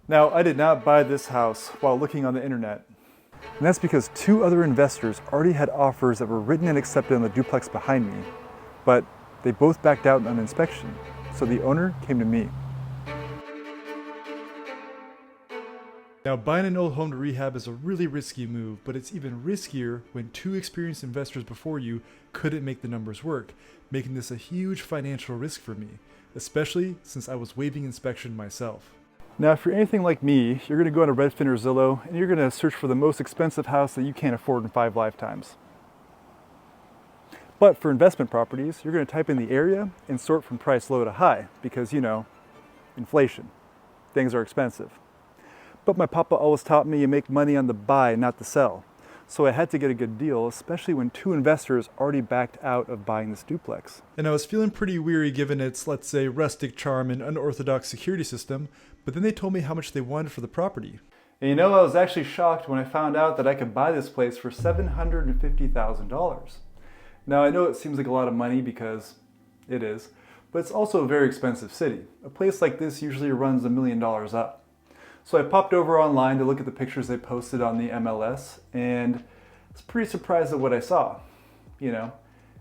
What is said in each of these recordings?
Now, I did not buy this house while looking on the internet. And that's because two other investors already had offers that were written and accepted on the duplex behind me, but they both backed out on inspection. So the owner came to me. Now, buying an old home to rehab is a really risky move, but it's even riskier when two experienced investors before you couldn't make the numbers work, making this a huge financial risk for me, especially since I was waiving inspection myself. Now, if you're anything like me, you're going to go on to Redfin or Zillow, and you're going to search for the most expensive house that you can't afford in 5 lifetimes. But for investment properties, you're going to type in the area and sort from price low to high, because, you know, inflation. Things are expensive. But my papa always taught me you make money on the buy, not the sell. So I had to get a good deal, especially when two investors already backed out of buying this duplex. And I was feeling pretty weary given its, let's say, rustic charm and unorthodox security system, but then they told me how much they wanted for the property. And you know, I was actually shocked when I found out that I could buy this place for $750,000. Now, I know it seems like a lot of money because it is, but it's also a very expensive city. A place like this usually runs $1 million up. So I popped over online to look at the pictures they posted on the MLS, and I was pretty surprised at what I saw. You know,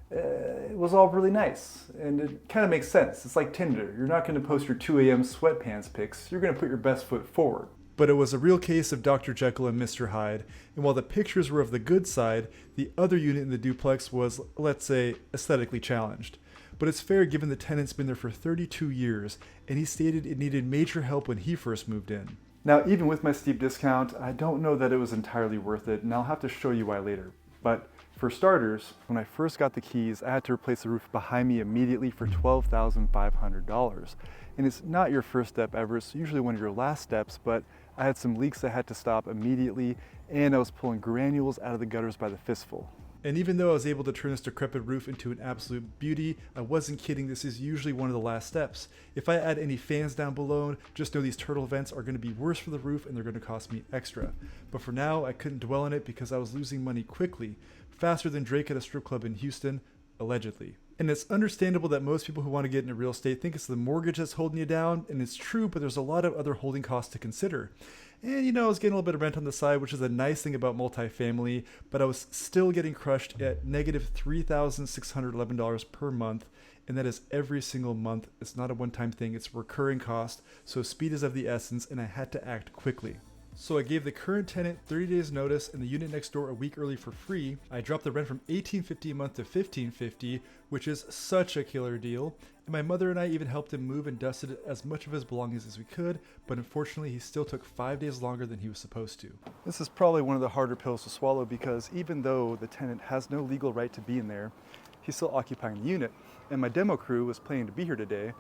it was all really nice, and it kind of makes sense. It's like Tinder. You're not going to post your 2 a.m. sweatpants pics. You're going to put your best foot forward. But it was a real case of Dr. Jekyll and Mr. Hyde, and while the pictures were of the good side, the other unit in the duplex was, let's say, aesthetically challenged. But it's fair given the tenant's been there for 32 years, and he stated it needed major help when he first moved in. Now, even with my steep discount, I don't know that it was entirely worth it, and I'll have to show you why later. But for starters, when I first got the keys, I had to replace the roof behind me immediately for $12,500. And it's not your first step ever, it's usually one of your last steps, but I had some leaks I had to stop immediately, and I was pulling granules out of the gutters by the fistful. And even though I was able to turn this decrepit roof into an absolute beauty, I wasn't kidding, this is usually one of the last steps. If I add any fans down below, just know these turtle vents are going to be worse for the roof and they're going to cost me extra. But for now, I couldn't dwell on it because I was losing money quickly, faster than Drake at a strip club in Houston, allegedly. And it's understandable that most people who want to get into real estate think it's the mortgage that's holding you down, and it's true, but there's a lot of other holding costs to consider. And you know, I was getting a little bit of rent on the side, which is a nice thing about multifamily, but I was still getting crushed at negative $3,611 per month, and that is every single month. It's not a one-time thing, it's a recurring cost, so speed is of the essence, and I had to act quickly. So I gave the current tenant 30 days notice and the unit next door a week early for free. I dropped the rent from $1,850 a month to $1,550, which is such a killer deal. And my mother and I even helped him move and dusted as much of his belongings as we could, but unfortunately he still took 5 days longer than he was supposed to. This is probably one of the harder pills to swallow because even though the tenant has no legal right to be in there, he's still occupying the unit. And my demo crew was planning to be here today,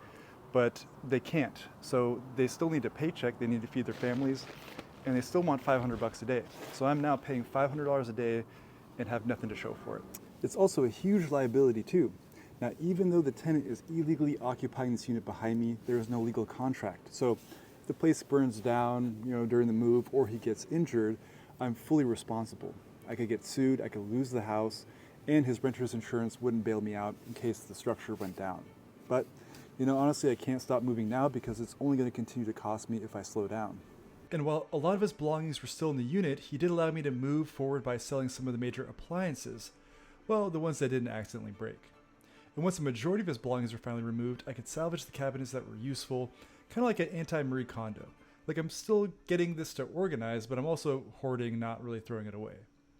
but they can't. So they still need a paycheck, they need to feed their families, and they still want $500 a day. So I'm now paying $500 a day and have nothing to show for it. It's also a huge liability too. Now, even though the tenant is illegally occupying this unit behind me, there is no legal contract. So if the place burns down, during the move, or he gets injured, I'm fully responsible. I could get sued, I could lose the house, and his renter's insurance wouldn't bail me out in case the structure went down. But, honestly, I can't stop moving now because it's only going to continue to cost me if I slow down. And while a lot of his belongings were still in the unit, he did allow me to move forward by selling some of the major appliances. Well, the ones that didn't accidentally break. And once the majority of his belongings were finally removed, I could salvage the cabinets that were useful, kind of like an anti-Marie Kondo. Like, I'm still getting this to organize, but I'm also hoarding, not really throwing it away.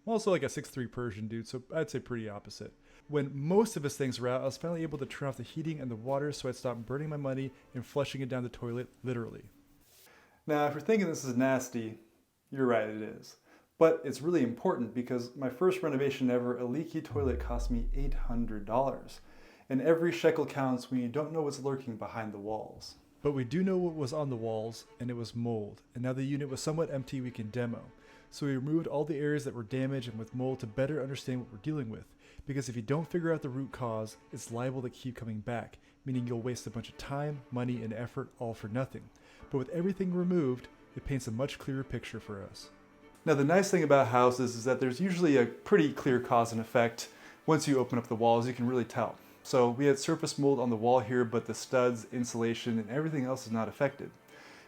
I'm also like a 6'3" Persian dude, so I'd say pretty opposite. When most of his things were out, I was finally able to turn off the heating and the water so I'd stop burning my money and flushing it down the toilet, literally. Now, if you're thinking this is nasty, you're right, it is. But it's really important because my first renovation ever, a leaky toilet cost me $800. And every shekel counts when you don't know what's lurking behind the walls. But we do know what was on the walls, and it was mold. And now the unit was somewhat empty, we can demo. So we removed all the areas that were damaged and with mold to better understand what we're dealing with. Because if you don't figure out the root cause, it's liable to keep coming back, meaning you'll waste a bunch of time, money, and effort all for nothing. But with everything removed, it paints a much clearer picture for us. Now, the nice thing about houses is that there's usually a pretty clear cause and effect. Once you open up the walls, you can really tell. So we had surface mold on the wall here, but the studs, insulation, and everything else is not affected.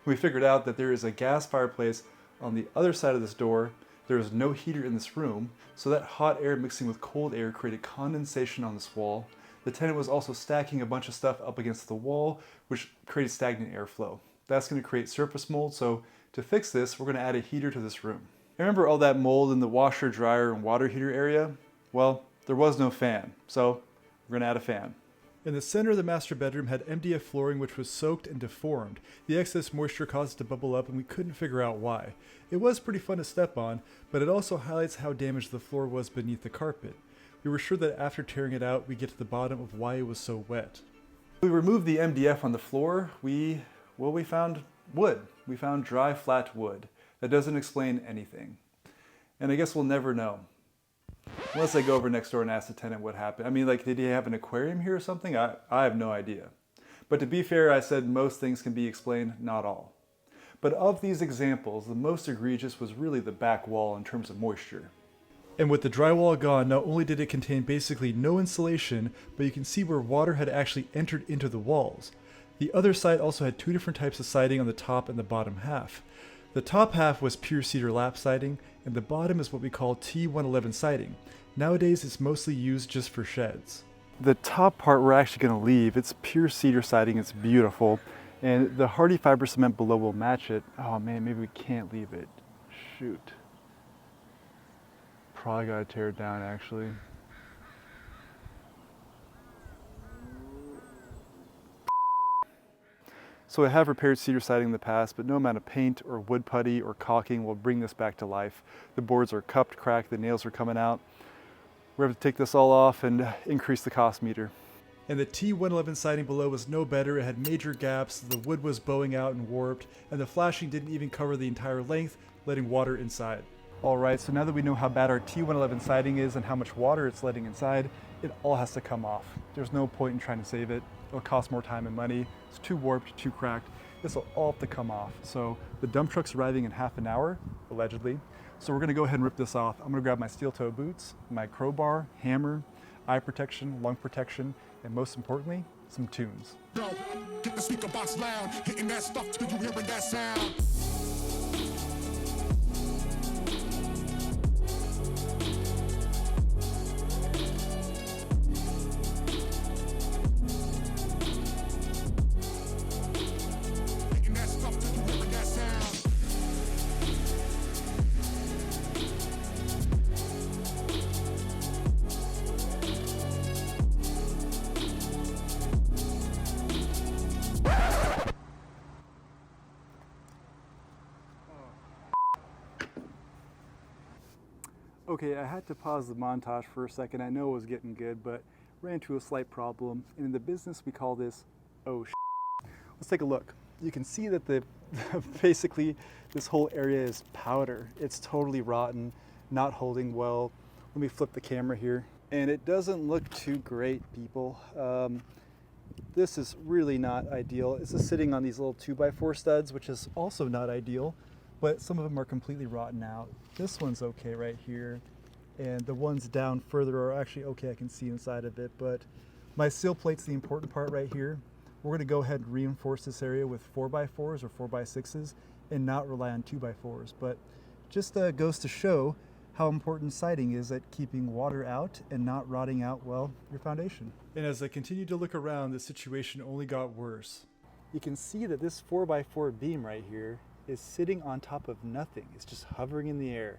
We figured out that there is a gas fireplace on the other side of this door. There is no heater in this room, so that hot air mixing with cold air created condensation on this wall. The tenant was also stacking a bunch of stuff up against the wall, which created stagnant airflow. That's going to create surface mold, so to fix this, we're going to add a heater to this room. Remember all that mold in the washer, dryer, and water heater area? Well, there was no fan, so we're going to add a fan. In the center of the master bedroom had MDF flooring which was soaked and deformed. The excess moisture caused it to bubble up and we couldn't figure out why. It was pretty fun to step on, but it also highlights how damaged the floor was beneath the carpet. We were sure that after tearing it out, we'd get to the bottom of why it was so wet. We removed the MDF on the floor. We found wood. We found dry, flat wood. That doesn't explain anything. And I guess we'll never know. Unless I go over next door and ask the tenant what happened. I mean, like, did he have an aquarium here or something? I have no idea. But to be fair, I said most things can be explained, not all. But of these examples, the most egregious was really the back wall in terms of moisture. And with the drywall gone, not only did it contain basically no insulation, but you can see where water had actually entered into the walls. The other side also had two different types of siding on the top and the bottom half. The top half was pure cedar lap siding, and the bottom is what we call T111 siding. Nowadays, it's mostly used just for sheds. The top part we're actually going to leave. It's pure cedar siding. It's beautiful. And the hardy fiber cement below will match it. Oh man, maybe we can't leave it. Shoot. Probably got to tear it down actually. So I have repaired cedar siding in the past, but no amount of paint or wood putty or caulking will bring this back to life. The boards are cupped, cracked, the nails are coming out. We're going to take this all off and increase the cost meter. And the T111 siding below was no better. It had major gaps, the wood was bowing out and warped, and the flashing didn't even cover the entire length, letting water inside. Alright, so now that we know how bad our T111 siding is and how much water it's letting inside, it all has to come off. There's no point in trying to save it. It'll cost more time and money. It's too warped, too cracked. This will all have to come off. So the dump truck's arriving in half an hour, allegedly. So we're gonna go ahead and rip this off. I'm gonna grab my steel toe boots, my crowbar, hammer, eye protection, lung protection, and most importantly, some tunes. Yo, get the speaker box loud, hitting that stuff till you hearing that sound. Okay, I had to pause the montage for a second. I know it was getting good, but ran into a slight problem. And in the business, we call this, oh shit. Let's take a look. You can see that basically this whole area is powder. It's totally rotten, not holding well. Let me flip the camera here. And it doesn't look too great, people. This is really not ideal. This is sitting on these little 2x4 studs, which is also not ideal. But some of them are completely rotten out. This one's okay right here. And the ones down further are actually okay, I can see inside of it. But my seal plate's the important part right here. We're gonna go ahead and reinforce this area with 4x4s or 4x6s and not rely on 2x4s. But just goes to show how important siding is at keeping water out and not rotting out, well, your foundation. And as I continued to look around, the situation only got worse. You can see that this 4x4 beam right here is sitting on top of nothing. It's just hovering in the air.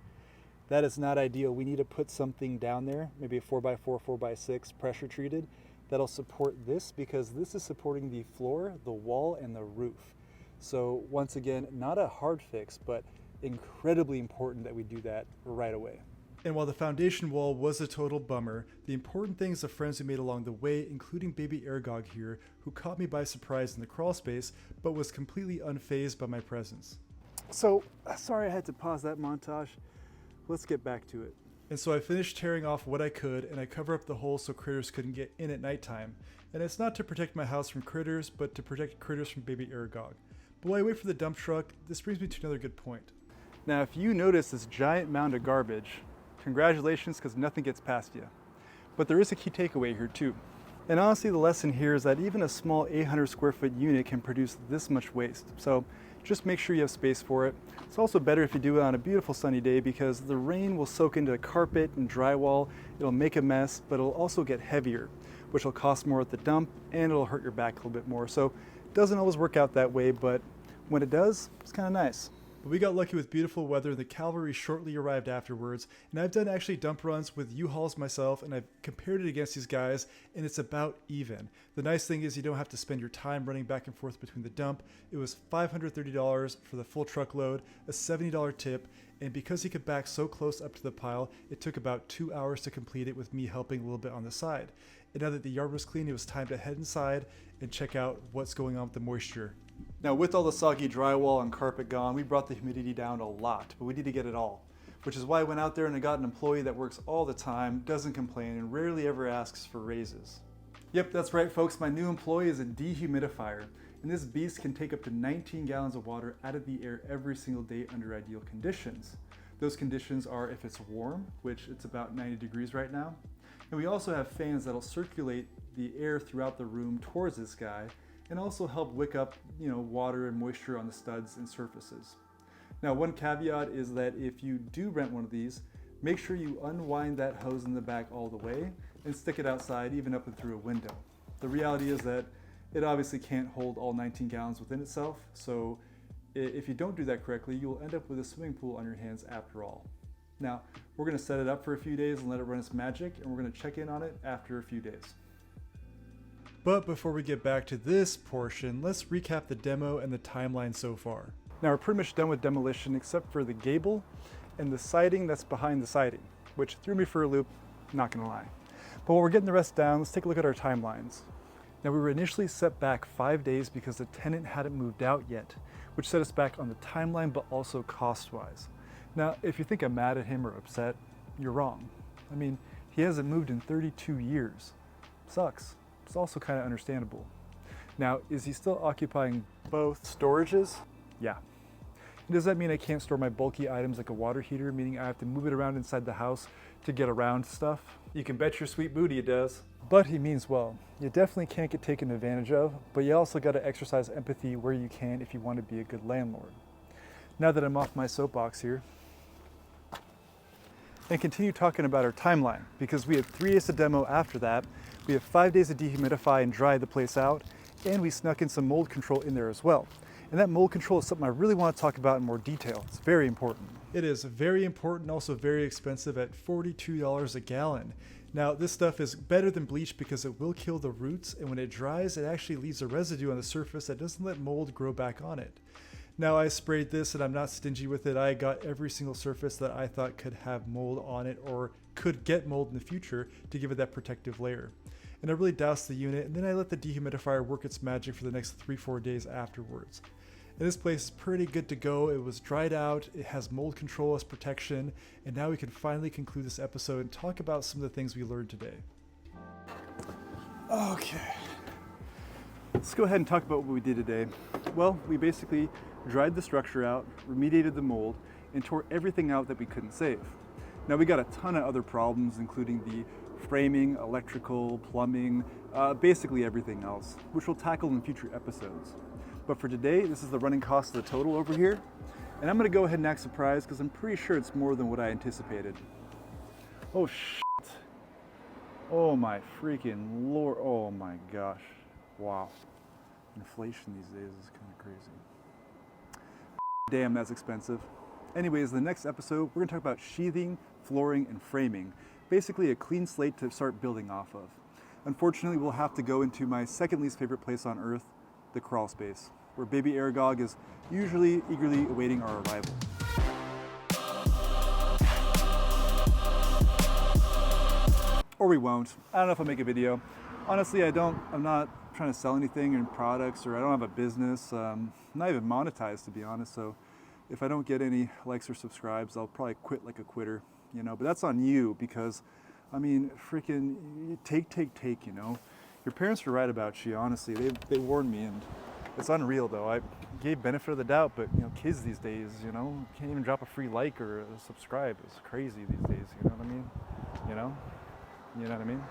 That is not ideal. We need to put something down there, maybe a 4x4, 4x6 pressure treated, that'll support this because this is supporting the floor, the wall, and the roof. So once again, not a hard fix, but incredibly important that we do that right away. And while the foundation wall was a total bummer, the important thing is the friends we made along the way, including baby Aragog here, who caught me by surprise in the crawl space, but was completely unfazed by my presence. So, sorry I had to pause that montage. Let's get back to it. And so I finished tearing off what I could, and I cover up the hole so critters couldn't get in at nighttime. And it's not to protect my house from critters, but to protect critters from baby Aragog. But while I wait for the dump truck, this brings me to another good point. Now, if you notice this giant mound of garbage, congratulations, because nothing gets past you. But there is a key takeaway here too. And honestly, the lesson here is that even a small 800 square foot unit can produce this much waste. So Just make sure you have space for it. It's also better if you do it on a beautiful sunny day because the rain will soak into the carpet and drywall. It'll make a mess, but it'll also get heavier, which will cost more at the dump and it'll hurt your back a little bit more. So it doesn't always work out that way, but when it does, it's kind of nice. But we got lucky with beautiful weather. The cavalry shortly arrived afterwards, and I've done actually dump runs with U-Hauls myself, and I've compared it against these guys, and it's about even. The nice thing is you don't have to spend your time running back and forth between the dump. It was $530 for the full truckload, a $70 tip, and because he could back so close up to the pile, it took about 2 hours to complete it with me helping a little bit on the side. And now that the yard was clean, it was time to head inside and check out what's going on with the moisture. Now with all the soggy drywall and carpet gone, we brought the humidity down a lot, but we need to get it all. Which is why I went out there and I got an employee that works all the time, doesn't complain, and rarely ever asks for raises. Yep, that's right folks, my new employee is a dehumidifier, and this beast can take up to 19 gallons of water out of the air every single day under ideal conditions. Those conditions are if it's warm, which it's about 90 degrees right now, and we also have fans that'll circulate the air throughout the room towards this guy, and also help wick up, water and moisture on the studs and surfaces. Now, one caveat is that if you do rent one of these, make sure you unwind that hose in the back all the way and stick it outside, even up and through a window. The reality is that it obviously can't hold all 19 gallons within itself, so if you don't do that correctly, you'll end up with a swimming pool on your hands after all. Now, we're gonna set it up for a few days and let it run its magic, and we're gonna check in on it after a few days. But before we get back to this portion, let's recap the demo and the timeline so far. Now we're pretty much done with demolition except for the gable and the siding that's behind the siding, which threw me for a loop, not gonna lie. But while we're getting the rest down, let's take a look at our timelines. Now we were initially set back 5 days because the tenant hadn't moved out yet, which set us back on the timeline but also cost-wise. Now if you think I'm mad at him or upset, you're wrong. I mean, he hasn't moved in 32 years. Sucks. It's also kind of understandable. Now, is he still occupying both storages? Yeah. And does that mean I can't store my bulky items like a water heater, meaning I have to move it around inside the house to get around stuff? You can bet your sweet booty it does. But he means well. You definitely can't get taken advantage of, but you also got to exercise empathy where you can if you want to be a good landlord. Now that I'm off my soapbox here, and continue talking about our timeline, because we had 3 days to demo after that, we have 5 days to dehumidify and dry the place out, and we snuck in some mold control in there as well. And that mold control is something I really want to talk about in more detail. It's very important. It is very important, also very expensive at $42 a gallon. Now this stuff is better than bleach because it will kill the roots, and when it dries, it actually leaves a residue on the surface that doesn't let mold grow back on it. Now I sprayed this and I'm not stingy with it. I got every single surface that I thought could have mold on it or could get mold in the future to give it that protective layer. And I really doused the unit, and then I let the dehumidifier work its magic for the next 3-4 days afterwards. And this place is pretty good to go. It was dried out, it has mold control as protection, and now we can finally conclude this episode and talk about some of the things we learned today. Okay. Let's go ahead and talk about what we did today. Well, we basically dried the structure out, remediated the mold, and tore everything out that we couldn't save. Now we got a ton of other problems, including the framing, electrical, plumbing, basically everything else, which we'll tackle in future episodes. But for today, this is the running cost of the total over here, and I'm gonna go ahead and act surprised because I'm pretty sure it's more than what I anticipated. Oh shit. Oh my freaking lord, oh my gosh. Wow. Inflation these days is kind of crazy. Damn, that's expensive. Anyways, the next episode, we're gonna talk about sheathing, flooring, and framing. Basically a clean slate to start building off of. Unfortunately, we'll have to go into my second least favorite place on earth, the crawl space, where baby Aragog is usually eagerly awaiting our arrival. Or we won't. I don't know if I'll make a video. Honestly, I'm not trying to sell anything in products, or I don't have a business. I'm not even monetized, to be honest, so if I don't get any likes or subscribes, I'll probably quit like a quitter, but that's on you because, I mean, freaking take, Your parents were right about you, honestly. They warned me, and it's unreal though. I gave benefit of the doubt, but kids these days, can't even drop a free like or a subscribe. It's crazy these days, you know what I mean? You know what I mean?